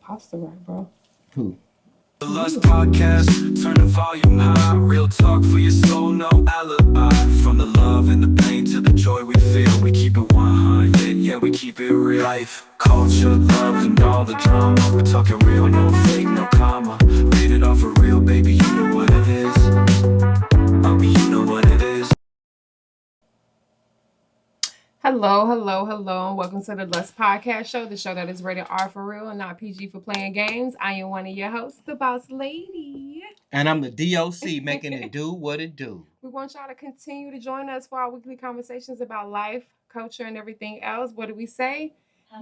Pasta right, bro. Who? The Lust Podcast, turn the volume high. Real talk for your soul, no alibi. From the love and the pain to the joy we feel, we keep it 100, yeah, we keep it real. Life, culture, love, and all the drama. We're talking real, no fake, no comma. Rated off for real, baby, you know what it is. You know what it is. Hello. Welcome to the Lust Podcast Show, the show that is rated R for real and not PG for playing games. I am one of your hosts, the boss lady. And I'm the D.O.C. making it do what it do. We want y'all to continue to join us for our weekly conversations about life, culture, and everything else. What do we say?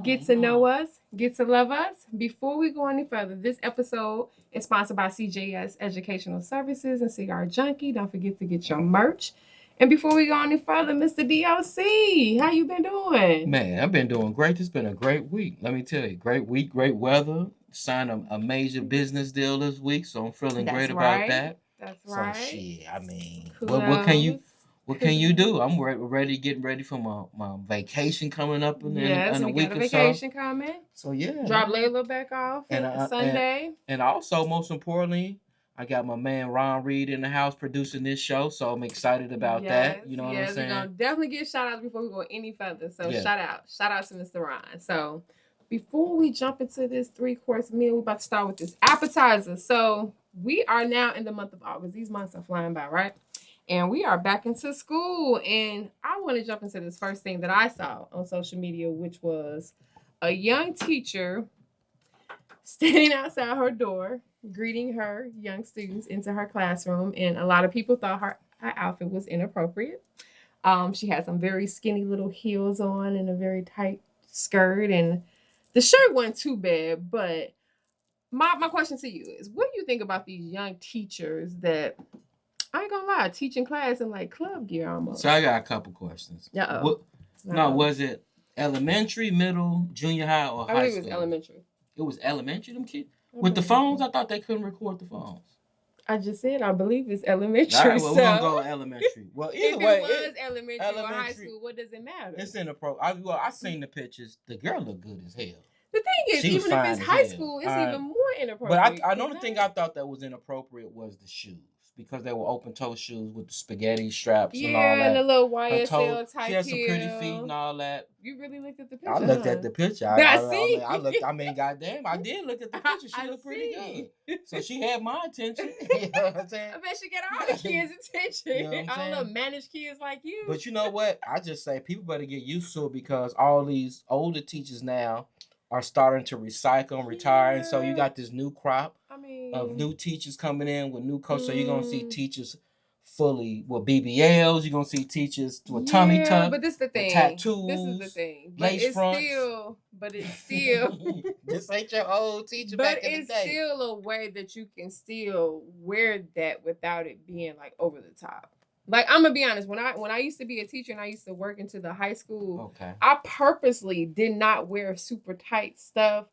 Get to know us, get to love us. Before we go any further, this episode is sponsored by CJS Educational Services and Cigar Junkie. Don't forget to get your merch. And before we go any further, Mr. D.O.C., how you been doing? Man, I've been doing great. It's been a great week. Let me tell you, great week, great weather. Signed a major business deal this week, so I'm feeling great about that. That's right. So shit, I mean, what can you do? I'm getting ready for my vacation coming up in a week or so. Vacation coming. So yeah, drop Layla back off Sunday. And also, most importantly, I got my man Ron Reed in the house producing this show, so I'm excited about that. You know what I'm saying? We're gonna definitely give shout outs before we go any further. So shout out to Mr. Ron. So before we jump into this 3-course meal, we're about to start with this appetizer. So we are now in the month of August. These months are flying by, right? And we are back into school. And I want to jump into this first thing that I saw on social media, which was a young teacher standing outside her door, greeting her young students into her classroom. And a lot of people thought her outfit was inappropriate. She had some very skinny little heels on and a very tight skirt. And the shirt wasn't too bad. But my question to you is, what do you think about these young teachers that, I ain't gonna lie, teaching class in like club gear almost? So I got a couple questions. Was it elementary, middle, junior high, or high school? I believe it was elementary. It was elementary, them kids? With the phones? I thought they couldn't record the phones. I just said I believe it's elementary. All right, well, we're going to go elementary. Well, either way. If it was elementary or high school, what does it matter? It's inappropriate. I seen the pictures. The girl looked good as hell. The thing is, even if it's high school, it's even more inappropriate. But the only thing I thought that was inappropriate was the shoes. Because they were open-toe shoes with the spaghetti straps and all that. Yeah, and the little YSL type. She had some pretty feet and all that. You really looked at the picture? I looked at the picture. I mean, goddamn, I did look at the picture. She looked pretty good. So she had my attention. You know what I'm saying? I bet she got all the kids' attention. You know I don't know, managed kids like you. But you know what? I just say people better get used to it because all these older teachers now are starting to recycle and retire. And so you got this new crop of new teachers coming in with new coaches. So you're going to see teachers fully with BBLs. You're going to see teachers with tummy tuck. But this is the thing. Tattoos. This is the thing. Lace fronts. But it's still. This ain't your old teacher back in the day. But it's still a way that you can still wear that without it being like over the top. Like, I'm gonna be honest, when I used to be a teacher and I used to work into the high school, I purposely did not wear super tight stuff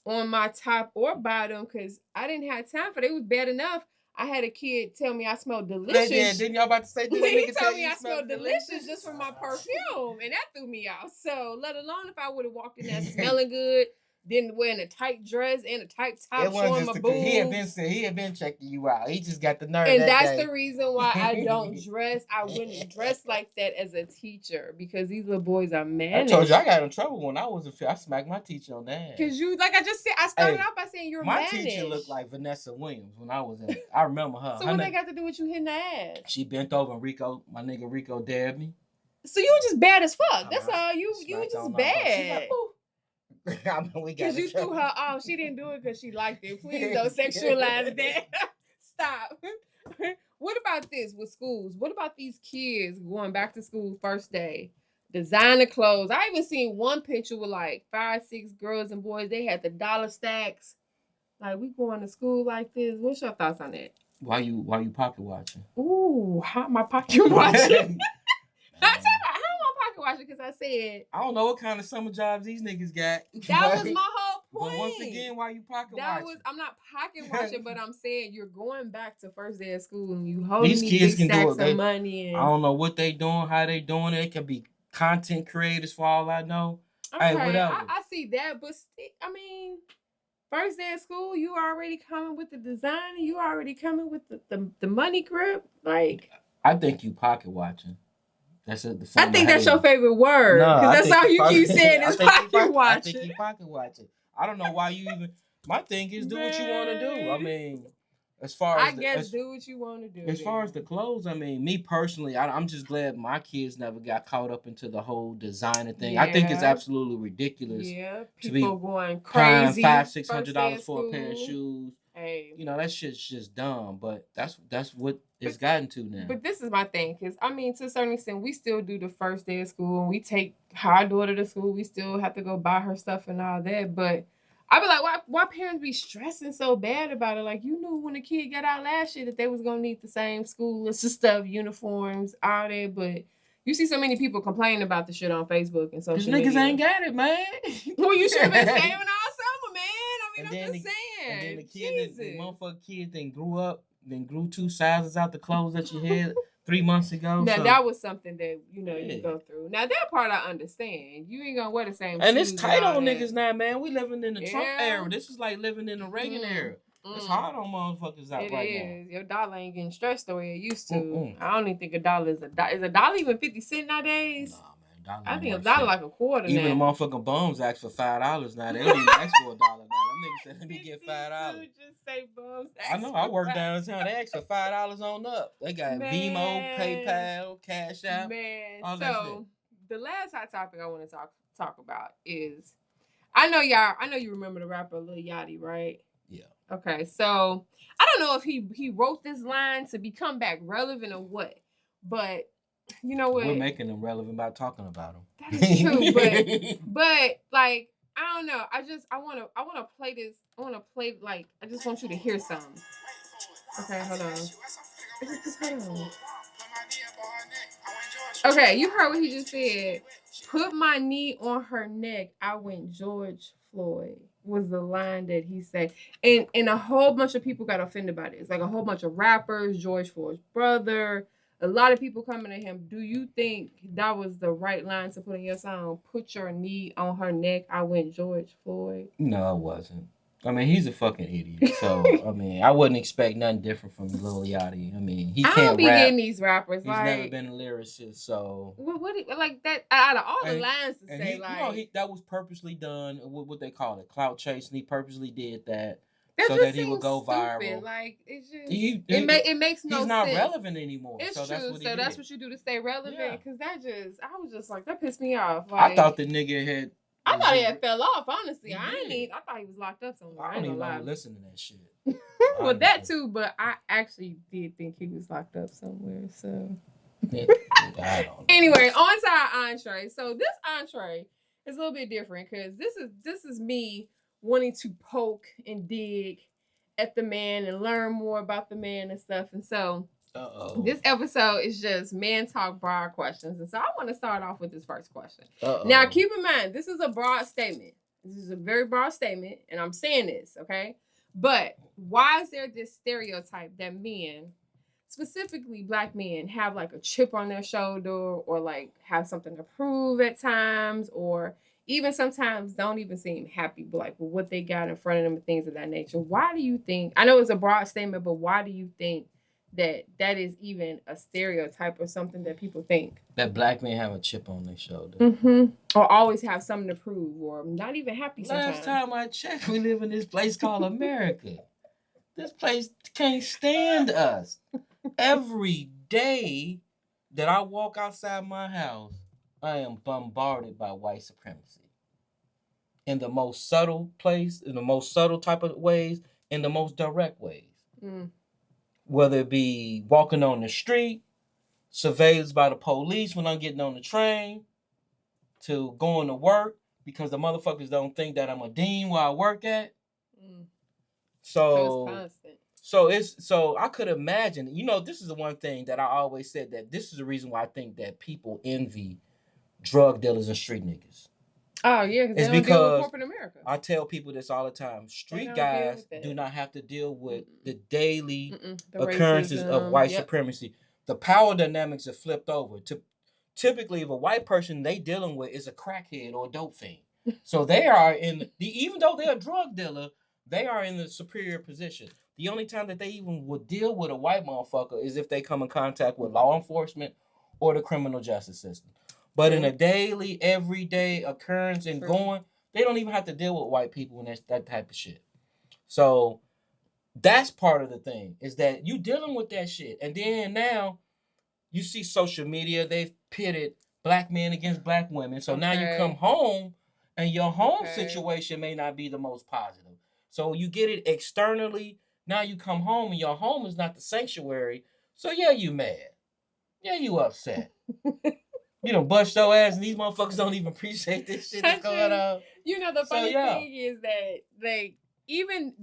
on my top or bottom because I didn't have time for it. It was bad enough. I had a kid tell me I smelled delicious. Yeah, didn't y'all about to say this? He told me I smelled delicious just from my perfume, and that threw me off. So, let alone if I would have walked in there smelling good, then wearing a tight dress and a tight top showing my boobs. He had been checking you out. He just got the nerve. And that's the reason why I don't dress. I wouldn't dress like that as a teacher because these little boys are managed. I told you I got in trouble when I was I smacked my teacher on that. Because you, like I just said, I started out by saying you're managed. My teacher looked like Vanessa Williams when I was in. I remember her. So what they got to do with you hitting the ass? She bent over and my nigga Rico dabbed me. So you were just bad as fuck. That's all. You were just bad. Because you threw her off. She didn't do it because she liked it. Please don't sexualize that. Stop. What about this with schools? What about these kids going back to school first day? Designer clothes. I even seen one picture with like 5, 6 girls and boys. They had the dollar stacks. Like, we going to school like this. What's your thoughts on that? Why you pocket watching? Ooh, how am I pocket watching? Because I said I don't know what kind of summer jobs these niggas got. That was my whole point. But once again, why you pocket watching? I'm not pocket watching, but I'm saying you're going back to first day of school and you holding these kids big stacks of money. I don't know what they doing, how they doing it. It could be content creators for all I know. Okay, hey, whatever. I see that, but I mean, First day of school, you already coming with the design, and you already coming with the money grip. Like, I think you pocket watching. That's the I think that's your favorite word No, because that's all you pocket, keep saying is pocket watching. I think you pocket watching. I don't know why you even. My thing is do what you want to do. I mean, as far as do what you want to do. As far as the clothes, I mean, me personally, I'm just glad my kids never got caught up into the whole designer thing. Yeah. I think it's absolutely ridiculous. Yeah, people going crazy. $500-$600 for a pair of shoes. Hey, that shit's just dumb. But that's what it's gotten to now. But this is my thing, because I mean, to a certain extent, we still do the first day of school, and we take our daughter to school. We still have to go buy her stuff and all that, but I be like, why parents be stressing so bad about it? Like, you knew when the kid got out last year that they was gonna need the same school list of stuff, uniforms, all that. But you see so many people complaining about the shit on Facebook and social media. These niggas ain't got it, man. Well, you should have been saving all summer, man. I mean, I'm just saying. And then the motherfucking kid then grew 2 sizes out the clothes that you had 3 months ago. Now, that was something that, you go through. Now, that part I understand. You ain't gonna wear the same and shoes. It's tight on niggas now, man. We living in the Trump era. This is like living in the Reagan era. It's hard on motherfuckers out right now. Your dollar ain't getting stretched the way it used to. I don't even think a dollar is Is a dollar even 50 cents nowadays? Nah, man. I think a dollar like a quarter even now. Even the motherfucking bums ask for $5 now. They don't even ask for $1 now. Them niggas said, let me get $5. Just say bums. I know. I work downtown. They ask for $5 on up. They got Venmo, PayPal, Cash App. Man, so the last hot topic I want to talk about is, I know you remember the rapper Lil Yachty, right? Yeah. Okay, so I don't know if he wrote this line to become back relevant or what, but you know what? We're making them relevant by talking about them. That is true, but like, I don't know. I want to play this. I just want you to hear something. Okay, hold on. Okay, you heard what he just said. Put my knee on her neck. I went George Floyd was the line that he said. And a whole bunch of people got offended by this. Like a whole bunch of rappers, George Floyd's brother, a lot of people coming at him. Do you think that was the right line to put in your song? Put your knee on her neck. I went George Floyd. No, it wasn't. I mean, he's a fucking idiot. So, I mean, I wouldn't expect nothing different from Lil Yachty. I mean, he can't rap. I don't be getting these rappers. He's never been a lyricist, so... What like that, out of all the lines to say, that was purposely done, what they call it, clout chasing. He purposely did that so that he would go viral. Stupid. Like, it's just... It makes no sense. He's not relevant anymore. It's so true. That's what that's what you do to stay relevant? Because I was just like, that pissed me off. Like, I thought the nigga had... I thought he had fell off, honestly. I thought he was locked up somewhere. I don't even know listen to that shit. Well, that too, but I actually did think he was locked up somewhere, so... Anyway, on to our entree. So this entree is a little bit different because this is me wanting to poke and dig at the man and learn more about the man and stuff. And so this episode is just man talk broad questions. And so I want to start off with this first question. Now keep in mind, this is a broad statement. This is a very broad statement, and I'm saying this, okay? But why is there this stereotype that men, specifically black men, have like a chip on their shoulder or like have something to prove at times, or even sometimes don't even seem happy like with what they got in front of them and things of that nature? Why do you think, I know it's a broad statement, but why do you think that is even a stereotype or something that people think? That black men have a chip on their shoulder. Mm-hmm. Or always have something to prove, or not even happy sometimes. Last time I checked, we live in this place called America. This place can't stand us. Every day that I walk outside my house, I am bombarded by white supremacy. In the most subtle place, in the most subtle type of ways, in the most direct ways. Mm. Whether it be walking on the street, surveillance by the police when I'm getting on the train, to going to work because the motherfuckers don't think that I'm a dean where I work at. Mm. So it's constant. So I could imagine, this is the one thing that I always said, that this is the reason why I think that people envy drug dealers and street niggas. Oh, yeah, because they don't deal with corporate America. I tell people this all the time. Street guys do not have to deal with the daily occurrences of white supremacy. The power dynamics are flipped over. Typically, if a white person they dealing with is a crackhead or a dope fiend. So they are even though they're a drug dealer, they are in the superior position. The only time that they even would deal with a white motherfucker is if they come in contact with law enforcement or the criminal justice system. But in a daily, everyday occurrence and going, they don't even have to deal with white people and that type of shit. So that's part of the thing, is that you dealing with that shit. And then now you see social media, they've pitted black men against black women. So now you come home and your home situation may not be the most positive. So you get it externally. Now you come home and your home is not the sanctuary. So yeah, you mad. Yeah, you upset. You done bust your ass and these motherfuckers don't even appreciate this shit that's going on. You know, the funny thing is that, like, even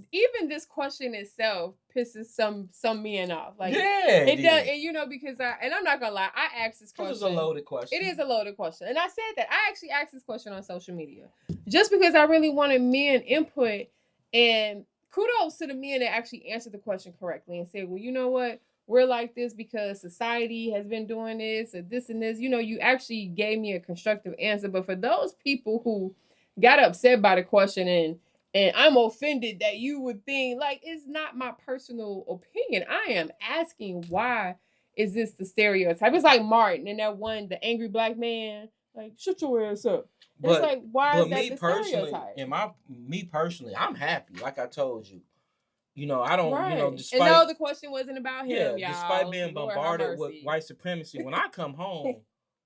this question itself pisses some men off. Like, it does, and you know, because I'm not gonna lie, I asked this question. It's a loaded question. It is a loaded question, and I said that I actually asked this question on social media just because I really wanted men input, and kudos to the men that actually answered the question correctly and said, well, you know what, we're like this because society has been doing this or this and this. You know, you actually gave me a constructive answer. But for those people who got upset by the question and I'm offended that you would think, like, it's not my personal opinion. I am asking, why is this the stereotype? It's like Martin and that one, the angry black man, like, shut your ass up. It's like, why is that the stereotype? Me personally, I'm happy. Like I told you. You know, I don't, you know, despite... And no, the question wasn't about him, y'all. Despite being bombarded with white supremacy, when I come home,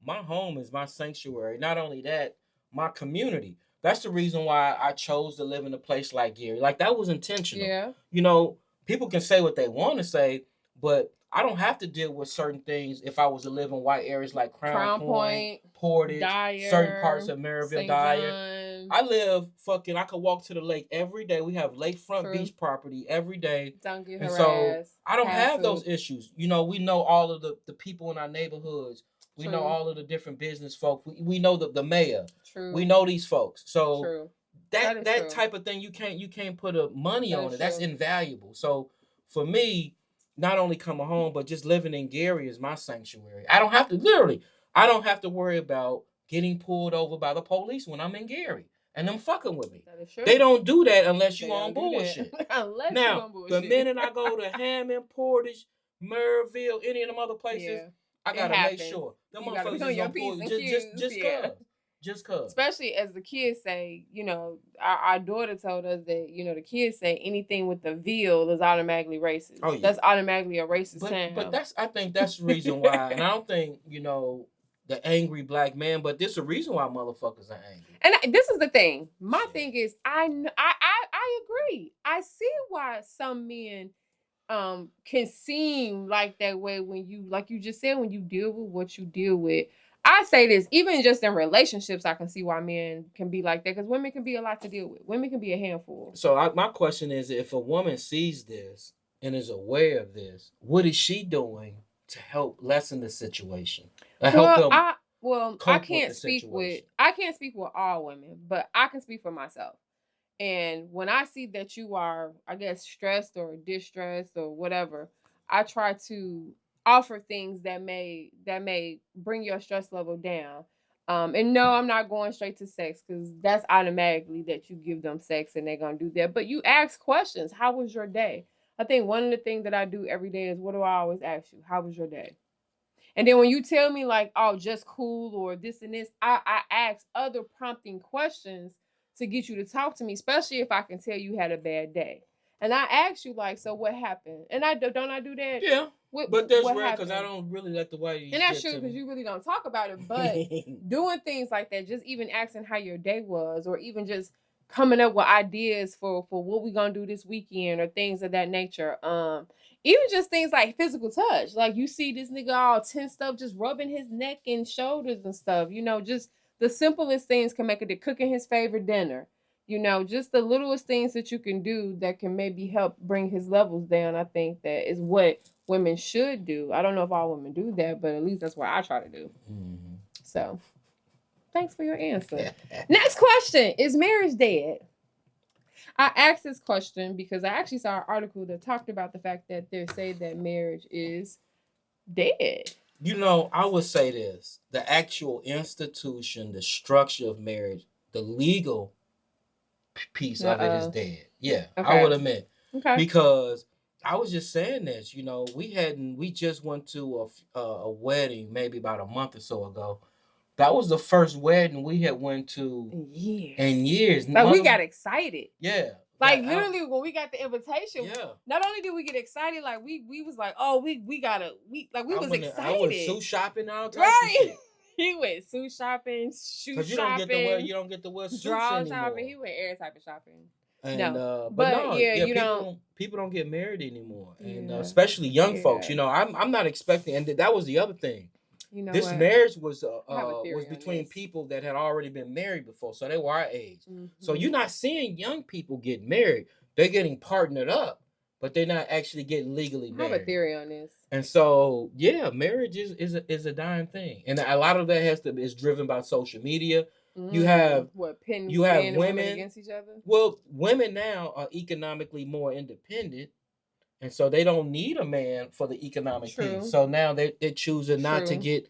my home is my sanctuary. Not only that, my community. That's the reason why I chose to live in a place like Gary. Like, that was intentional. Yeah. You know, people can say what they want to say, but I don't have to deal with certain things if I was to live in white areas like Crown Point, Portage, Dyer, certain parts of Maryville, Dyer. I live I could walk to the lake every day. We have lakefront beach property every day. Don't get harassed. So I don't have those issues. You know, we know all of the people in our neighborhoods. We know all of the different business folk. We know the mayor. True. We know these folks. So that type of thing, you can't put a money on it. That's invaluable. So for me, not only coming home, but just living in Gary is my sanctuary. I don't have to worry about getting pulled over by the police when I'm in Gary and them fucking with me. They don't do that unless you on bullshit. The minute I go to Hammond, Portage, Maryville, any of them other places, I gotta make sure them motherfuckers is on pull just cause. Especially as the kids say, you know, our daughter told us that, you know, the kids say anything with the veal is automatically racist. Oh, yeah. That's automatically a racist town. But I think that's the reason why, and I don't think, you know, the angry black man, but there's a reason why motherfuckers are angry. And this is the thing. My thing is, I agree. I see why some men can seem like that way when you, like you just said, when you deal with what you deal with. I say this, even just in relationships, I can see why men can be like that, because women can be a lot to deal with. Women can be a handful. So my question is, if a woman sees this and is aware of this, what is she doing to help lessen the situation? I can't speak with all women, but I can speak for myself. And when I see that you are, I guess, stressed or distressed or whatever, I try to offer things that may bring your stress level down. And no, I'm not going straight to sex, because that's automatically that you give them sex and they're gonna do that. But you ask questions. How was your day? I think one of the things that I do every day is, what do I always ask you? How was your day? And then when you tell me like, oh, just cool or this and this, I ask other prompting questions to get you to talk to me, especially if I can tell you had a bad day. And I ask you, like, so what happened? And I do that? Yeah. But that's rare, because I don't really let the way. And that's true, because you really don't talk about it. But doing things like that, just even asking how your day was, or even just coming up with ideas for what we're gonna do this weekend, or things of that nature. Even just things like physical touch. Like, you see this nigga all tensed up, just rubbing his neck and shoulders and stuff. You know, just the simplest things can make it. Cooking his favorite dinner. You know, just the littlest things that you can do that can maybe help bring his levels down. I think that is what women should do. I don't know if all women do that, but at least that's what I try to do. Mm-hmm. So, thanks for your answer. Next question. Is marriage dead? I asked this question because I actually saw an article that talked about the fact that they say that marriage is dead. You know, I would say this. The actual institution, the structure of marriage, the legal piece of it is dead. Yeah, Okay. I would admit. Okay. Because I was just saying this, we just went to a wedding maybe about a month or so ago. That was the first wedding we had went to in years. Like we got excited. Yeah. Like literally when we got the invitation, not only did we get excited, like we was like, oh, we was excited. I was shoe shopping all types of shit. He went shoe shopping, Because you don't get to wear suits anymore. Shopping. He went every type of shopping. And people don't get married anymore, and especially young folks. I'm not expecting, and that was the other thing. This marriage was between people that had already been married before, so they were our age. Mm-hmm. So you're not seeing young people get married; they're getting partnered up, but they're not actually getting legally married. I have a theory on this. And so, marriage is a dying thing, and a lot of that is driven by social media. You have women against each other. Well, women now are economically more independent, and so they don't need a man for the economic piece. So now they're choosing not to get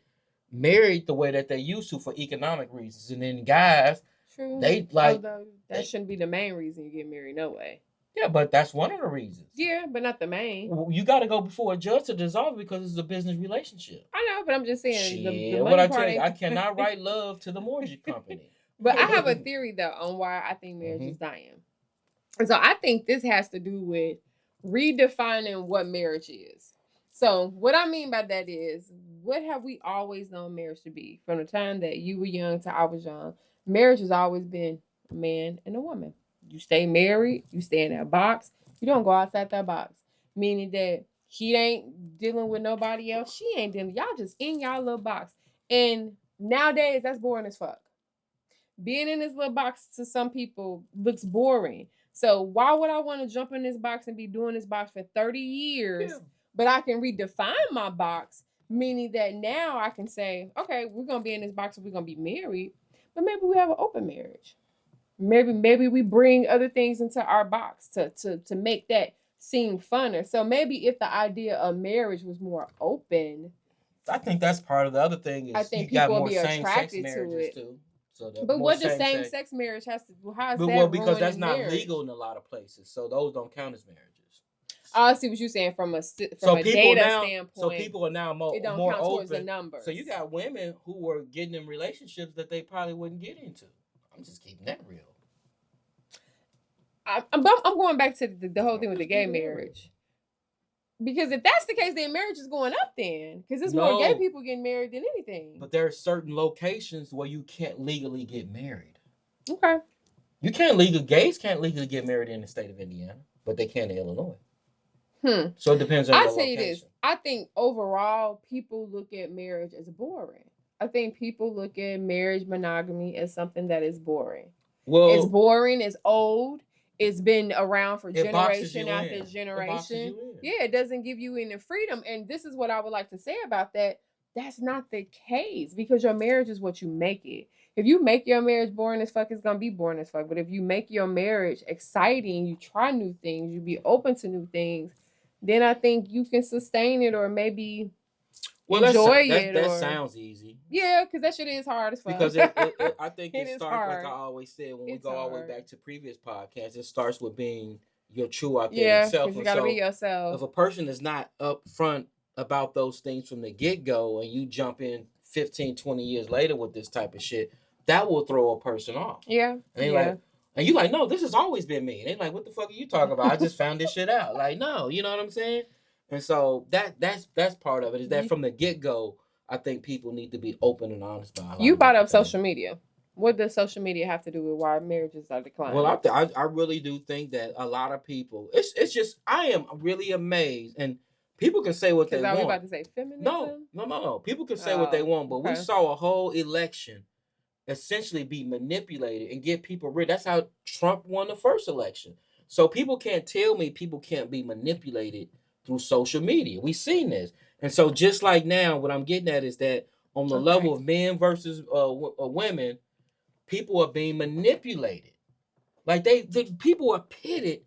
married the way that they used to for economic reasons. And then guys, they like that shouldn't be the main reason you get married, no way. Yeah, but that's one of the reasons. Yeah, but not the main. Well, you got to go before a judge to dissolve it because it's a business relationship. I know, but I'm just saying. The what I tell you, I cannot write love to the mortgage company. But I have a theory though on why I think marriage is dying. And so I think this has to do with redefining what marriage is. So what I mean by that is, what have we always known marriage to be? From the time that you were young to I was young, marriage has always been a man and a woman. You stay married, you stay in that box, you don't go outside that box. Meaning that he ain't dealing with nobody else, she ain't dealing, y'all just in y'all little box. And nowadays, that's boring as fuck. Being in this little box to some people looks boring. So why would I want to jump in this box and be doing this box for 30 years? Yeah. But I can redefine my box, meaning that now I can say, okay, we're going to be in this box and we're going to be married, but maybe we have an open marriage. Maybe we bring other things into our box to make that seem funner. So maybe if the idea of marriage was more open. I think that's part of the other thing is I think people will be attracted to it. Too. So but what does same-sex marriage has to do? How is that? Well, because that's not legal in a lot of places, so those don't count as marriages. I see what you're saying from a data standpoint. So people are now more count open. Towards the numbers. So you got women who were getting in relationships that they probably wouldn't get into. I'm just keeping that real. I'm going back to the whole thing with the gay marriage. Because if that's the case, then marriage is going up then. Because there's more gay people getting married than anything. But there are certain locations where you can't legally get married. Okay. Gays can't legally get married in the state of Indiana, but they can in Illinois. So it depends on the location. I'll tell you this. I think overall, people look at marriage as boring. I think people look at marriage monogamy as something that is boring. Well, it's boring, it's old. It's been around for generation after generation. Yeah, it doesn't give you any freedom. And this is what I would like to say about that. That's not the case because your marriage is what you make it. If you make your marriage boring as fuck, it's going to be boring as fuck. But if you make your marriage exciting, you try new things, you be open to new things, then I think you can sustain it or maybe enjoy it. That sounds easy. Yeah, because that shit is hard as fuck. Because I think it starts, like I always said, when we go all the way back to previous podcasts, it starts with being your true authentic self. You got to be yourself. If a person is not upfront about those things from the get-go and you jump in 15, 20 years later with this type of shit, that will throw a person off. Yeah. And you like, no, this has always been me. And they like, what the fuck are you talking about? I just found this shit out. Like, no, you know what I'm saying? And so that's part of it. Is that from the get-go, I think people need to be open and honest about it. You brought up social media. What does social media have to do with why marriages are declining? Well, I really do think that a lot of people, it's just, I am really amazed. And people can say what they want. Are we about to say feminism? No. People can say what they want, but we saw a whole election essentially be manipulated and get people rid. That's how Trump won the first election. So people can't tell me people can't be manipulated through social media. We've seen this. And so just like now, what I'm getting at is that on the level of men versus women, people are being manipulated. Like the people are pitted,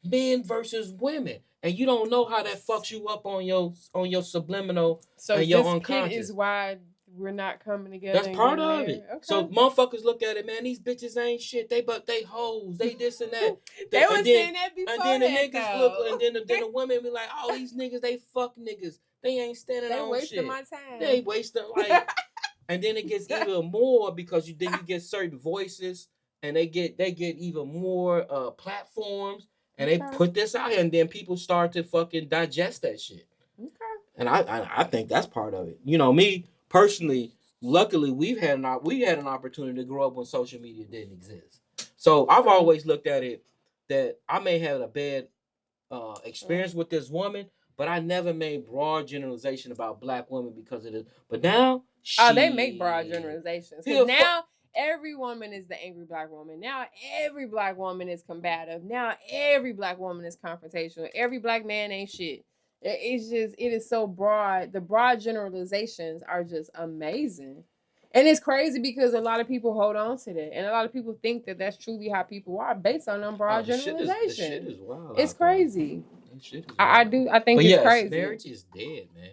men versus women. And you don't know how that fucks you up on your subliminal and your unconscious. So this is why we're not coming together. That's part of it. Okay. So motherfuckers look at it, man. These bitches ain't shit. They hoes. They this and that. They were saying that before. And then the niggas look, and then the women be like, "Oh, these niggas, they fuck niggas. They ain't standing on shit. They wasting my time. They wasting like." And then it gets even more because you get certain voices, and they get even more platforms, and they put this out here, and then people start to fucking digest that shit. Okay. And I think that's part of it. You know, me personally, luckily we had an opportunity to grow up when social media didn't exist. So I've always looked at it that I may have a bad experience with this woman, but I never made broad generalization about black women because of this. But now, they make broad generalizations. Because now every woman is the angry black woman. Now every black woman is combative. Now every black woman is confrontational. Every black man ain't shit. It is so broad. The broad generalizations are just amazing. And it's crazy because a lot of people hold on to that. And a lot of people think that that's truly how people are based on them broad generalizations. The shit is wild. It's crazy. I think it's crazy. Marriage is dead, man.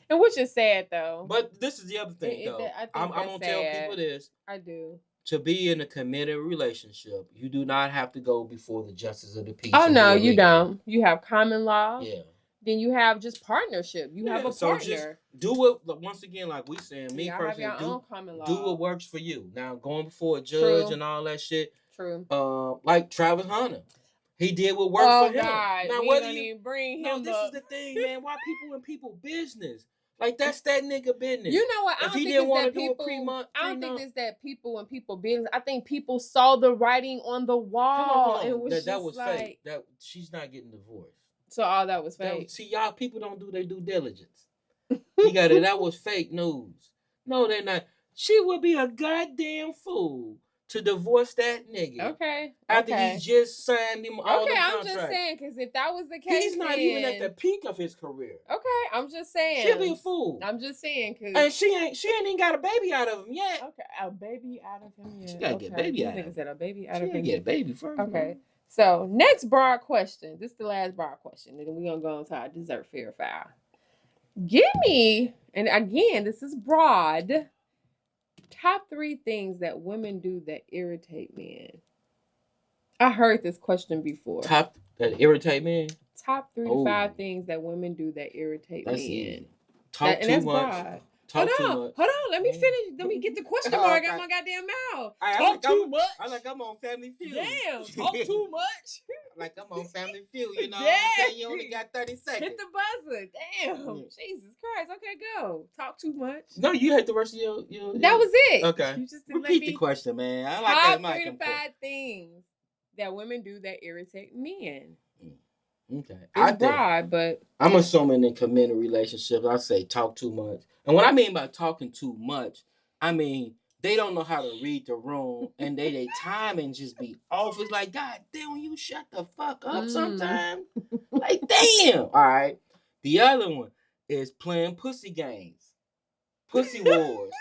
And which is sad, though. But this is the other thing, though. I'm going to tell people this. I do. To be in a committed relationship, you do not have to go before the justice of the peace. Oh, no, you don't. You have common law. Yeah. Then you have just partnership. You have a partner. Just do what, once again, like we saying, me personally, do what works for you. Now, going before a judge and all that shit. True. Like Travis Hunter. He did what worked for him. God. Now, we don't even bring him this is the thing, man. Why people in people business? Like, that's that nigga business. You know what? I don't think it's that people in people business. I think people saw the writing on the wall. It was that was fake. That she's not getting divorced. So all that was fake. See, y'all people don't do their due diligence. You got it. That was fake news. No, they're not. She would be a goddamn fool to divorce that nigga. Okay. After he just signed him all the contracts. I'm just saying, because if that was the case, he's not even at the peak of his career. Okay, I'm just saying. She'll be a fool. I'm just saying, because and she ain't even got a baby out of him yet. Okay, a baby out of him yet. She gotta get a baby out of him. Said a baby out of him. She gotta get a baby first. Okay. Man. So next broad question. This is the last broad question, and then we're gonna go on to our dessert fair file. Give me, and again, this is broad. Top 3 things that women do that irritate men. I heard this question before. That irritate men? Top 3 to 5 things that women do that irritate men. Easy. Talk too much. Broad. Hold on. Let me finish. Let me get the question mark out my goddamn mouth. Talk too much. I'm on Family Feud. Damn. Talk too much. I'm on Family Feud. You know what I'm saying? You only got 30 seconds. Hit the buzzer. Damn. Yeah. Jesus Christ. Okay, go. Talk too much. No, you had the rest of your That was it. Okay. You just repeat the question, man. I like that. Top 3 to 5 things that women do that irritate men. Okay. It's broad, but I'm assuming in committed relationships, I say talk too much. And what I mean by talking too much, I mean they don't know how to read the room and they timing just be off. It's like, God damn, will you shut the fuck up sometime? Like, damn. All right. The other one is playing pussy games. Pussy wars.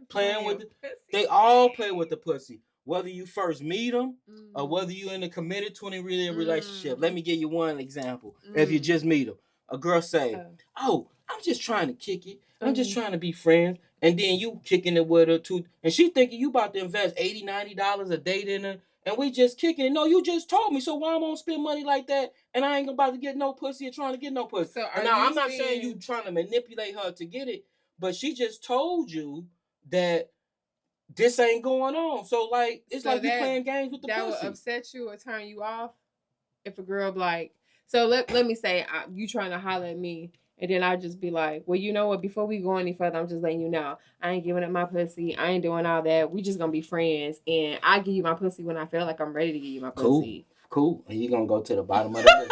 Playing with they all play with the pussy. Whether you first meet them or whether you're in a committed 20-year relationship. Let me give you one example. If you just meet them. A girl say, oh, I'm just trying to kick it. I'm just trying to be friends. And then you kicking it with her too. And she thinking you about to invest $80, $90 a date in her. And we just kicking it. No, you just told me. So why I'm going to spend money like that? And I ain't about to get no pussy or trying to get no pussy. So now, I'm not saying you trying to manipulate her to get it. But she just told you that this ain't going on. So, like, it's like you playing games with the pussy. That would upset you or turn you off if a girl like... So, let me say, you trying to holler at me, and then I'll just be like, well, you know what? Before we go any further, I'm just letting you know. I ain't giving up my pussy. I ain't doing all that. We just going to be friends. And I give you my pussy when I feel like I'm ready to give you my pussy. Cool. And you going to go to the bottom of the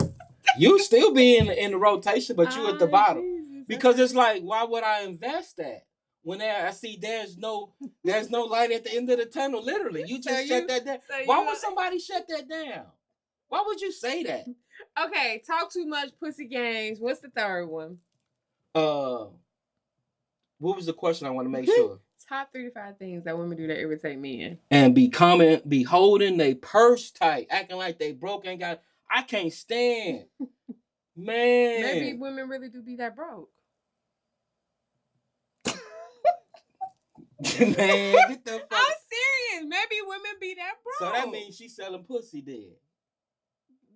list. You still be in the rotation, but you at the bottom. Jesus. Because it's like, why would I invest that? When I see there's no light at the end of the tunnel, literally. You just shut that down. Why would somebody shut that down? Why would you say that? Okay, talk too much, pussy games. What's the third one? What was the question? I want to make sure. Top 3 to 5 things that women do that irritate men. And be holding they purse tight, acting like they broke and got. I can't stand. Man. Maybe women really do be that broke. Man, get the fuck. I'm serious. Maybe women be that broke. So that means she's selling pussy then.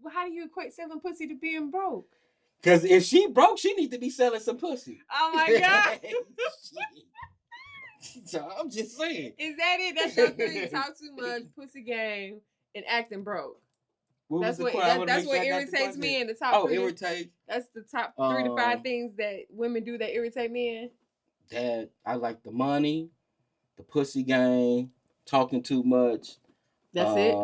Well, how do you equate selling pussy to being broke? Because if she broke, she need to be selling some pussy. Oh my God. So I'm just saying. Is that it? That's your three. Talk too much, pussy game, and acting broke. That's what irritates me in the top three. Irritate. That's the top 3 to 5 things that women do that irritate men. That I like the money, the pussy game, talking too much. That's it.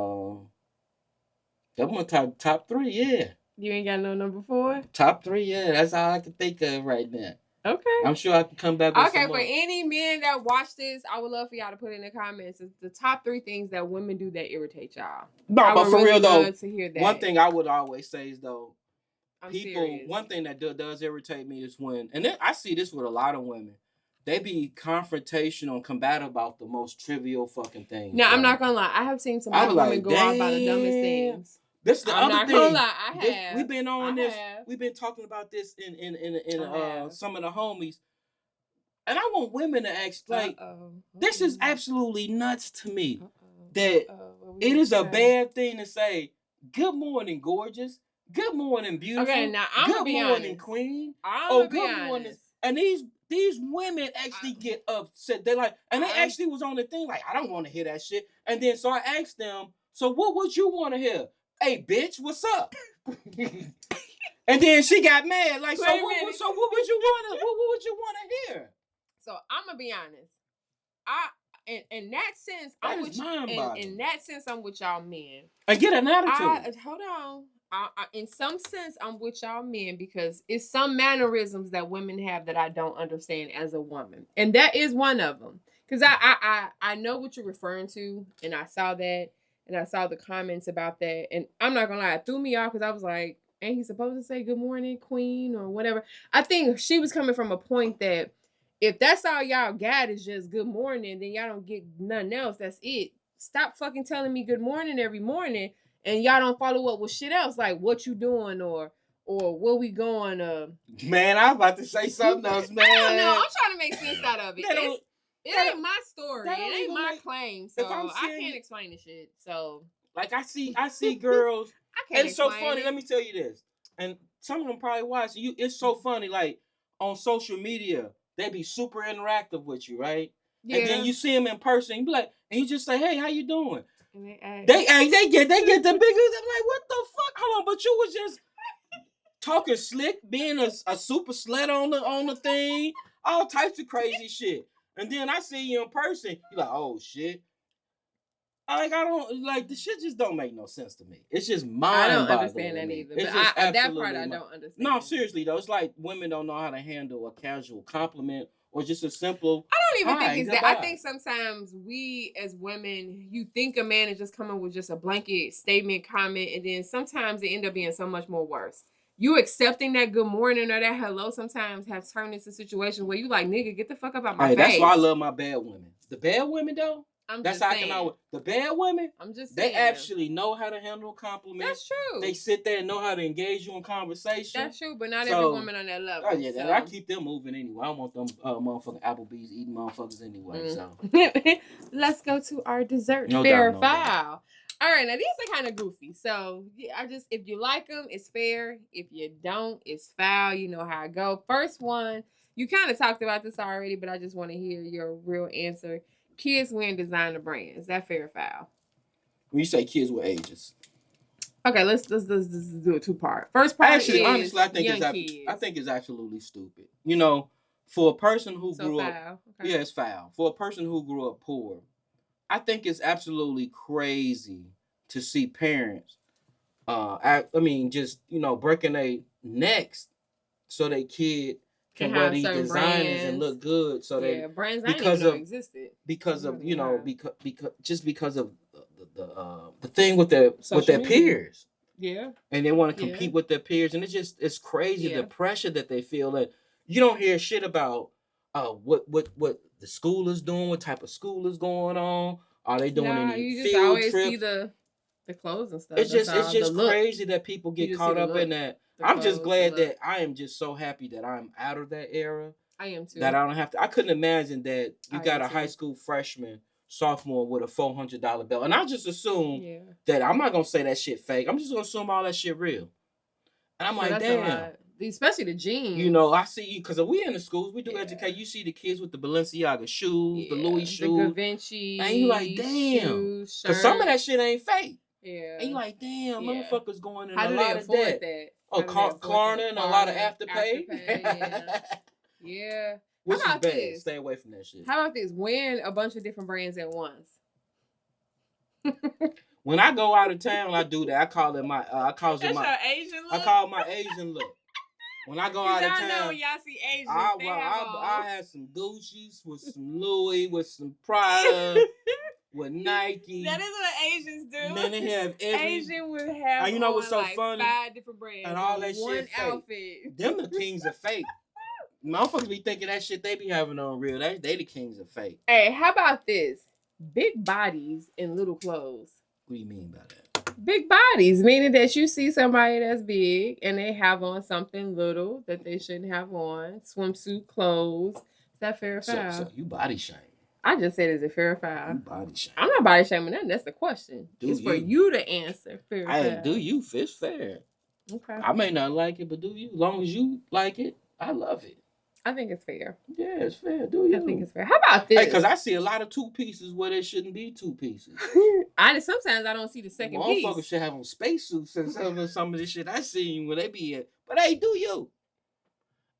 That one top 3, yeah. You ain't got no number 4? Top 3, yeah. That's all I can think of right now. Okay. I'm sure I can come back with some for any men that watch this, I would love for y'all to put in the comments the top 3 things that women do that irritate y'all. No, but for real though, to hear that. one thing I would always say is though, serious. One thing that does irritate me is when, and then I see this with a lot of women, they be confrontational and combative about the most trivial fucking things. Now, I'm not gonna lie, I have seen some women go out by the dumbest things. This is the other thing. I'm not gonna lie, I have. We've been on this. We've been talking about this in some of the homies. And I want women to ask, like, this is absolutely nuts to me. That it is a bad thing to say, good morning, gorgeous. Good morning, beautiful. Okay, now I'm good gonna be morning, honest. queen. Good morning. And these women actually get upset. They're like, and they actually was on the thing, like, I don't want to hear that shit. And then so I asked them, so what would you want to hear? Hey, bitch, what's up? And then she got mad, like, so what would you want to hear? So I'm gonna be honest. In that sense, I'm with y'all men. And get an attitude. Hold on. In some sense, I'm with y'all men because it's some mannerisms that women have that I don't understand as a woman, and that is one of them. Because I know what you're referring to, and I saw that, and I saw the comments about that, and I'm not gonna lie, it threw me off because I was like, ain't he supposed to say good morning, queen, or whatever? I think she was coming from a point that if that's all y'all got is just good morning, then y'all don't get nothing else. That's it. Stop fucking telling me good morning every morning, and y'all don't follow up with shit else like what you doing or where we going. Man, I was about to say something else, man. I don't know. I'm trying to make sense out of it. It ain't my story. It ain't my claim. So I can't explain the shit. So like I see girls. I can't. It's so funny. Let me tell you this, and some of them probably watch you. It's so funny. Like on social media, they be super interactive with you, right? Yeah. And then you see them in person, you be like, and you just say, "Hey, how you doing?" And they get the biggest. I'm like, what the fuck? Hold on, but you was just talking slick, being a super slut on the thing, all types of crazy shit. And then I see you in person, you're like, oh shit. Like I don't like the shit just don't make no sense to me. It's just mind. I don't understand that either. But that part I don't understand. No, seriously though, it's like women don't know how to handle a casual compliment or just a simple. I don't even think it's that. I think sometimes we as women, you think a man is just coming with just a blanket statement, comment, and then sometimes it end up being so much more worse. You accepting that good morning or that hello sometimes have turned into situations where you like, nigga, get the fuck up out my face. That's why I love my bad women. The bad women though. That's how I can always. The bad women, they actually know how to handle compliments. That's true. They sit there and know how to engage you in conversation. That's true, but not every woman on that level. Oh yeah, I keep them moving anyway. I don't want them motherfucking Applebee's eating motherfuckers anyway. So let's go to our dessert fair foul. All right, now these are kind of goofy. So if you like them, it's fair. If you don't, it's foul. You know how I go. First one, you kind of talked about this already, but I just want to hear your real answer. Kids wearing designer brands. Is that fair or foul? When you say kids with ages. Okay, let's do a 2-part. First part honestly, I think it's absolutely stupid. You know, for a person who grew up, okay. Yeah, it's foul. For a person who grew up poor, I think it's absolutely crazy to see parents. Just breaking their necks so their kid can wear these designers brands and look good. So brands because of existed. Because of because of the thing with their peers. Yeah. And they want to compete with their peers, and it's crazy the pressure that they feel. That you don't hear shit about what the school is doing, what type of school is going on. Are they doing any field trips? You just always see the clothes and stuff. It's just crazy that people get caught up in that. I'm just glad that I am just so happy that I'm out of that era. I am too. That I don't have to. I couldn't imagine that you got a high school freshman, sophomore with a $400 belt, and I just assume that I'm not gonna say that shit fake. I'm just gonna assume all that shit real. And I'm like, damn. Especially the jeans. You know, I see you because we in the schools, we do educate. You see the kids with the Balenciaga shoes, the Louis shoes, the Givenchy, and you like, damn, because some of that shit ain't fake. Yeah, and you like, damn, motherfuckers going in a lot of that. Oh, Klarna and a lot of afterpay. Yeah. Which is bad. Stay away from that shit. How about this? Wearing a bunch of different brands at once. When I go out of town, I do that. I call it my. I call it That's your Asian look. I call it my Asian look. When I go out of town, know when y'all see Asians, I had some Gucci's with some Louis, with some Prada, with Nike. That is what Asians do. And then they have Asian would have. You know what's so funny? 5 different brands and all that one shit. Outfit. Fake. Them the kings of fake. Motherfuckers be thinking that shit they be having on real. They the kings of fake. Hey, how about this? Big bodies in little clothes. What do you mean by that? Big bodies, meaning that you see somebody that's big and they have on something little that they shouldn't have on. Swimsuit clothes. Is that fair or foul? So you body shame. I just said, is it fair or foul? You body shame. I'm not body shaming nothing. That's the question. It's for you to answer. Fair or foul. Do you? It's fair. Okay. I may not like it, but do you? As long as you like it, I love it. I think it's fair. Yeah, it's fair. Do you? I think it's fair. How about this? Because I see a lot of two pieces where there shouldn't be two pieces. Sometimes I don't see the second piece. Motherfuckers should have on spacesuits and some of the shit I seen where they be at. But hey, do you?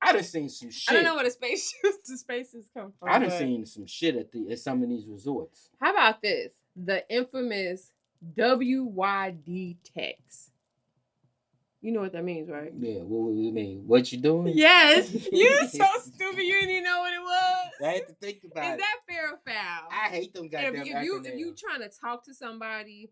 I done seen some shit. I don't know where the spacesuits come from. I done seen some shit at some of these resorts. How about this? The infamous WYD text. You know what that means, right? Yeah, what do you mean? What you doing? Yes. You're so stupid. You didn't even know what it was. I had to think about it. Is that fair or foul? I hate them goddamn acronyms. If you trying to talk to somebody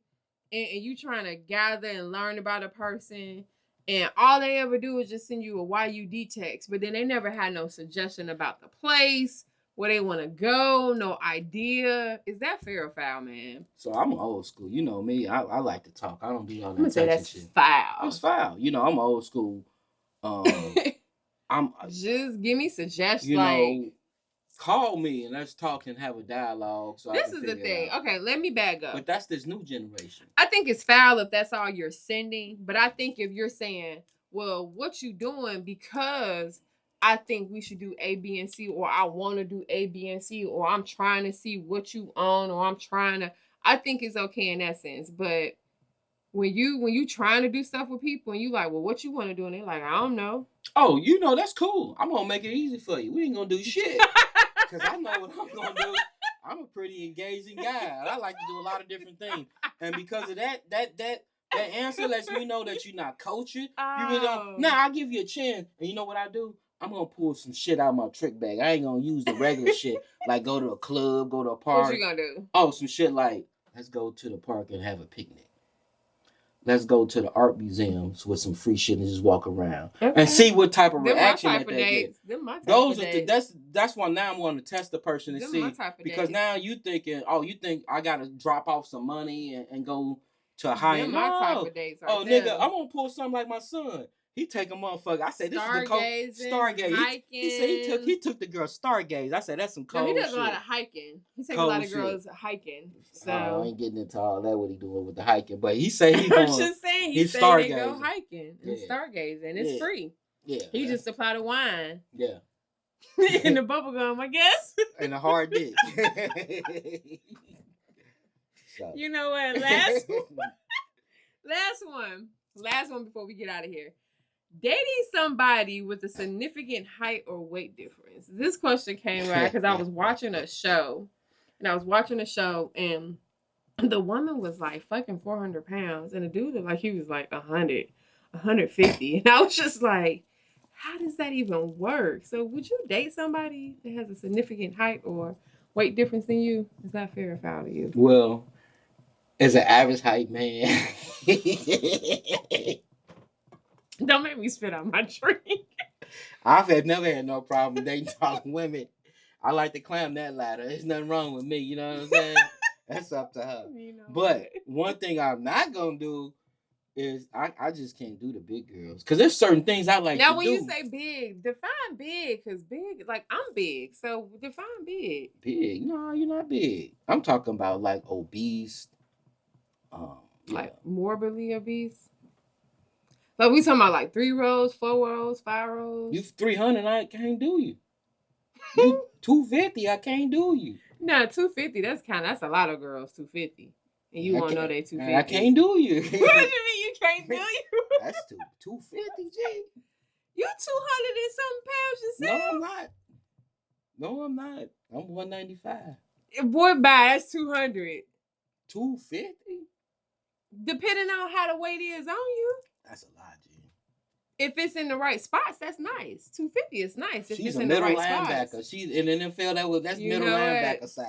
and you trying to gather and learn about a person and all they ever do is just send you a YUD text, but then they never had no suggestion about the place, where they want to go, no idea. Is that fair or foul, man? So I'm old school. You know me. I like to talk. I don't do all that. I'm gonna say that's shit. Foul. It's foul. You know, I'm old school. I'm just give me suggestions. You know, call me and let's talk and have a dialogue. So this is the thing. Okay, let me back up. But that's this new generation. I think it's foul if that's all you're sending. But I think if you're saying, well, what you doing because I think we should do A, B, and C, or I want to do A, B, and C, or I'm trying to see what you own, or I think it's okay in that sense. But when you trying to do stuff with people and you like, well, what you want to do? And they're like, I don't know. Oh, you know, that's cool. I'm going to make it easy for you. We ain't going to do shit. Because I know what I'm going to do. I'm a pretty engaging guy. And I like to do a lot of different things. And because of that answer lets me know that you're not coaching. Oh. You really don't. Now, I'll give you a chance. And you know what I do? I'm going to pull some shit out of my trick bag. I ain't going to use the regular shit. Like go to a club, go to a park. What you going to do? Oh, some shit like, let's go to the park and have a picnic. Let's go to the art museums with some free shit and just walk around and see what type of reaction that they get. Those are that's why now I'm going to test the person and see, because now you think I got to drop off some money and go to a high end. Type of dates right nigga, I'm gonna pull something like my son. He take a motherfucker. I said, this is the Stargaze. He said he took the girl Stargaze. I said, that's some cold shit. He does a lot of hiking. He takes a lot of girls hiking. So I ain't getting into all that, what he doing with the hiking. But he say he going. I'm just saying, he said they go hiking and stargazing. It's free. Yeah. He just supplied a wine. Yeah. And the bubble gum, I guess. And a hard dick. So. You know what? Last one before we get out of here. Dating somebody with a significant height or weight difference. This question came right because I was watching a show. And the woman was like fucking 400 pounds. And the dude looked like he was like 100, 150. And I was just like, how does that even work? So would you date somebody that has a significant height or weight difference than you? Is that fair or foul to you? Well, as an average height man. Don't make me spit out my drink. I've never had no problem dating tall women. I like to climb that ladder. There's nothing wrong with me. You know what I'm saying? That's up to her. You know, but one thing I'm not going to do is I just can't do the big girls because there's certain things I like. Now, to when do. you say big, define big, because big, like I'm big, so define big. Big? No, you're not big. I'm talking about like obese. Like morbidly obese. Like we talking about like 3 rows, 4 rows, 5 rows. You 300, I can't do you. You 250, I can't do you. Nah, 250. That's a lot of girls. 250, and you won't know they 250. I can't do you. What do you mean you can't do you? That's 250, G. You 200 and something pounds yourself. No, I'm not. No, I'm not. I'm 195. Boy, bye. That's 200. 250. Depending on how the weight is on you. That's a lot, G. If it's in the right spots, that's nice. 250 is nice. If She's it's a in the middle right linebacker. spots. She's in the NFL. That's middle linebacker size.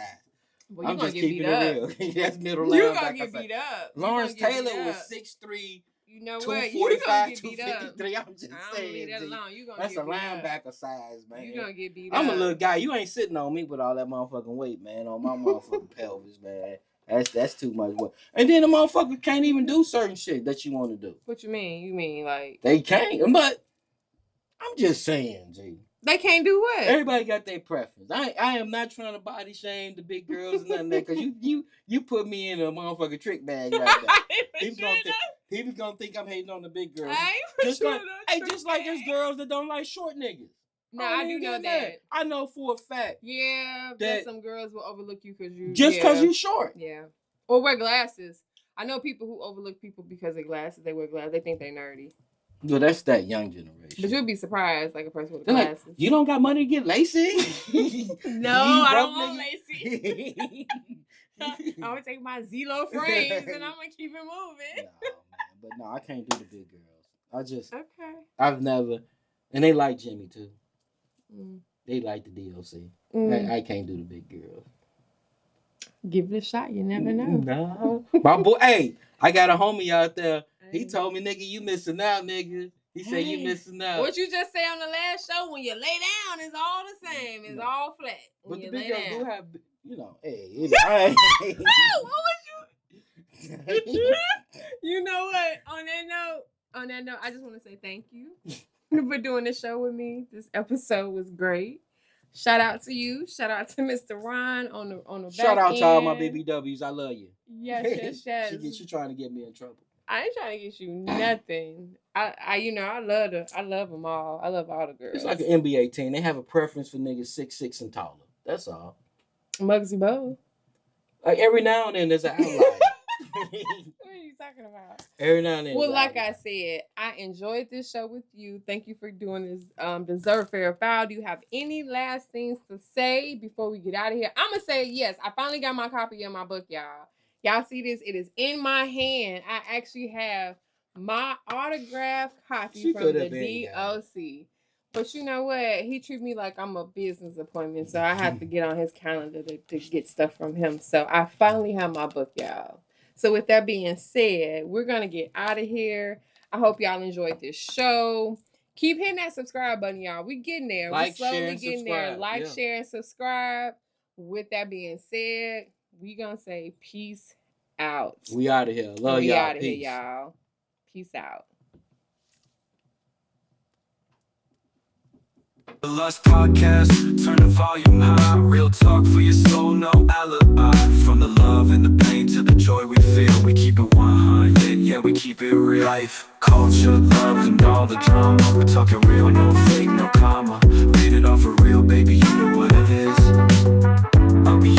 Well, I'm just keeping it real. That's middle linebacker. You're gonna get beat up. Lawrence Taylor was 6'3". You know what? You're gonna get beat up. 253. I'm just saying. Leave that alone. You gonna that's get a linebacker size, man. You're gonna get beat up. I'm a little guy. You ain't sitting on me with all that motherfucking weight, man. On my motherfucking pelvis, man. That's too much work. And then the motherfucker can't even do certain shit that you want to do. What you mean? You mean like they can't? But I'm just saying, G. They can't do what? Everybody got their preference. I am not trying to body shame the big girls and nothing that because you put me in a motherfucking trick bag right there. People gonna think I'm hating on the big girls. Just like there's girls that don't like short niggas. No, I do know that. I know for a fact. Yeah, that some girls will overlook you because you because you short. Yeah, or wear glasses. I know people who overlook people because of glasses. They wear glasses. They think they're nerdy. Well, that's that young generation. But you'd be surprised, like a person with glasses. Like, you don't got money to get lacy? No, I don't want lacy. I'm gonna take my Zelo frames and I'm gonna keep it moving. No, man. But no, I can't do the big girls. I've never, and they like Jimmy too. They like the D.O.C. I can't do the big girls. Give it a shot. You never know. No, my boy. Hey, I got a homie out there. He told me, nigga, you missing out, nigga. He said you missing out. What you just say on the last show, when you lay down, it's all the same. It's all flat. But the big girls do have, hey. What was you? You know what? On that note, I just want to say thank you for doing the show with me. This episode was great. Shout out to you. Shout out to Mr. Ron on the Shout back out end. to all my BBWs. I love you. Yes. She trying to get me in trouble. I ain't trying to get you nothing. I love them all. I love all the girls. It's like an NBA team. They have a preference for niggas 6'6" and taller. That's all. Muggsy Bogues. Like every now and then there's an outlier. What are you talking about? Every now and then. Well, like I said, I enjoyed this show with you. Thank you for doing this. Deserve fair or foul. Do you have any last things to say before we get out of here? I'm gonna say yes. I finally got my copy of my book, y'all. Y'all see this? It is in my hand. I actually have my autographed copy from the D.O.C. But you know what? He treats me like I'm a business appointment, so I have to get on his calendar to get stuff from him. So I finally have my book, y'all. So with that being said, we're going to get out of here. I hope y'all enjoyed this show. Keep hitting that subscribe button, y'all. We getting there. We're slowly getting there. Like, share, and subscribe. With that being said, we going to say peace out. We out of here. Love y'all. We out of here, y'all. Peace out. The Lust Podcast, turn the volume high. Real talk for your soul, no alibi. From the love and the pain to the joy we feel, we keep it 100, yeah, we keep it real. Life, culture, love, and all the drama. We're talking real, no fake, no comma. Read it off for real, baby, you know what it is. I'll be